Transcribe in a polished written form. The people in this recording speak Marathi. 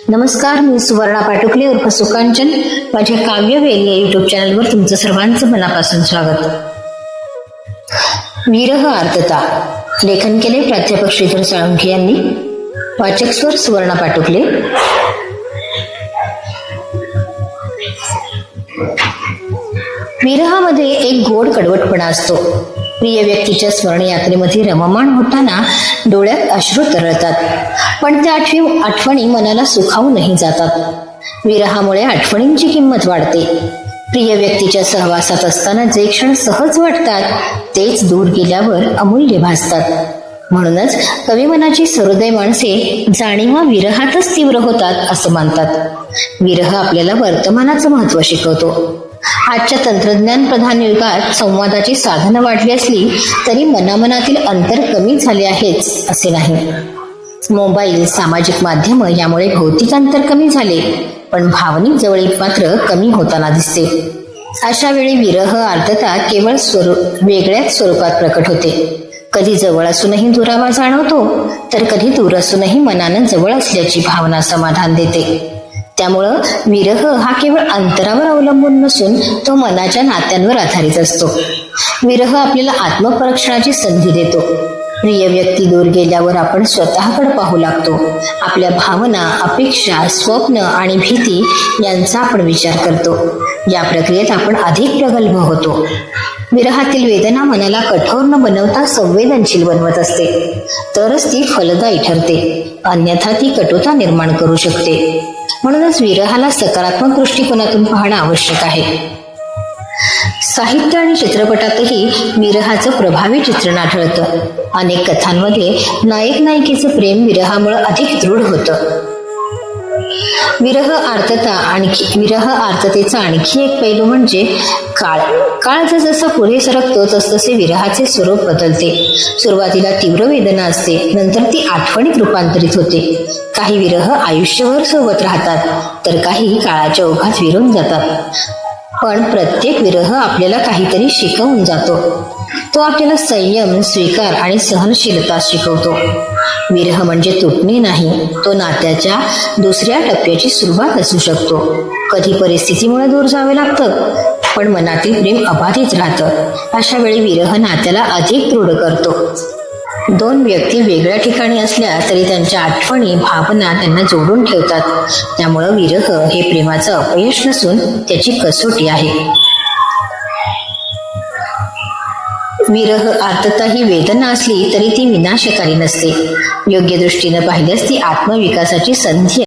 नमस्कार, मी सुवर्णा पाटुकले उर्फ सुकांचन. माझ्या काव्यवेल या युट्यूब चॅनलवर तुमचं सर्वांचं मनापासून स्वागत. विरह आर्तता लेखन केले प्राध्यापक श्रीधर साळुंखे यांनी. वाचक स्वर सुवर्णा पाटुकले. विरहामध्ये एक गोड कडवटपणा असतो. प्रिय व्यक्तीच्या स्मरण यात्रेमध्ये रममाण होताना डोळ्यात अश्रू तरळतात, पण त्या आठवणी मनाला सुखावूनही जातात. विरहामुळे आठवणींची किंमत वाढते. प्रिय व्यक्तीच्या सहवासात असताना जे क्षण सहज वाटतात तेच दूर गेल्यावर अमूल्य भासतात. म्हणूनच कवी मनाची सहृदय माणसे जाणीवा विरहातच तीव्र होतात असं मानतात. विरह आपल्याला वर्तमानाचं महत्व शिकवतो. आजच्या तंत्रज्ञान प्रधान युगात संवादाची साधनं वाढली असली तरी मनामनातील अंतर कमी झाले आहेच असे नाही. मोबाईल, सामाजिक माध्यम यामुळे भौतिक अंतर कमी झाले, पण भावनिक जवळीक मात्र कमी होताना दिसते. अशा वेळी विरह आर्तता केवळ वेगळ्याच स्वरूपात प्रकट होते. कधी जवळ असूनही दुरावा जाणवतो, तर कधी दूर असूनही मनानं जवळ असल्याची भावना समाधान देते. त्यामुळं विरह हा केवळ अंतरावर अवलंबून नसून तो मनाच्या नात्यांवर आधारित असतो. विरह आपल्याला आत्मपरीक्षणाची संधी देतो. प्रिय व्यक्ती दूर गेल्यावर आपण स्वतःकडे पाहू लागतो. आपल्या भावना, अपेक्षा, स्वप्न आणि भीती यांचा आपण विचार करतो. या प्रक्रियेत आपण अधिक प्रगल्भ होतो. विरहातील वेदना मनाला कठोर न बनवता संवेदनशील बनवत असते, तरच ती फलदायी ठरते. अन्यथा ती कटुता निर्माण करू शकते. म्हणूनच विरहाला सकारात्मक दृष्टिकोनातून पाहणं आवश्यक आहे. साहित्य आणि चित्रपटातही विरहाचं प्रभावी चित्रण आढळतं. अनेक कथांमध्ये नायक नायिकेचं प्रेम विरहामुळे अधिक दृढ होतं. विरह आर्ततेचा आणखी एक पैलू म्हणजे काळ जसा पुढे सरकतो तसतसे विरहाचे स्वरूप बदलते. सुरुवातीला तीव्र वेदना असते, नंतर ती आठवणीत रूपांतरित होते. काही विरह आयुष्यभर सोबत राहतात, तर काही काळाच्या ओघात विरून जातात. पण प्रत्येक विरह आपल्याला काहीतरी शिकवून जातो. तो आपल्याला संयम, स्वीकार आणि सहनशीलता शिकवतो. विरह म्हणजे तुटणे नाही, तो नात्याच्या दुसऱ्या टप्प्याची सुरुवात असू शकतो. कधी परिस्थितीमुळे दूर जावे लागतं, पण मनातील प्रेम अबाधित राहतं. अशा वेळी विरह नात्याला अधिक दृढ करतो. दोन व्यक्ती वेगळ्या ठिकाणी असल्या तरी त्यांच्या आठवणी, भावना त्यांना जोडून ठेवतात. त्यामुळं विरह हे प्रेमाचं अपयश नसून त्याची कसोटी आहे. विरह आर्तता ही वेदना असली तरी ती विनाशकारी नसते. योग्य दृष्टीने पाहिल्यास ती आत्मविकासाची संधी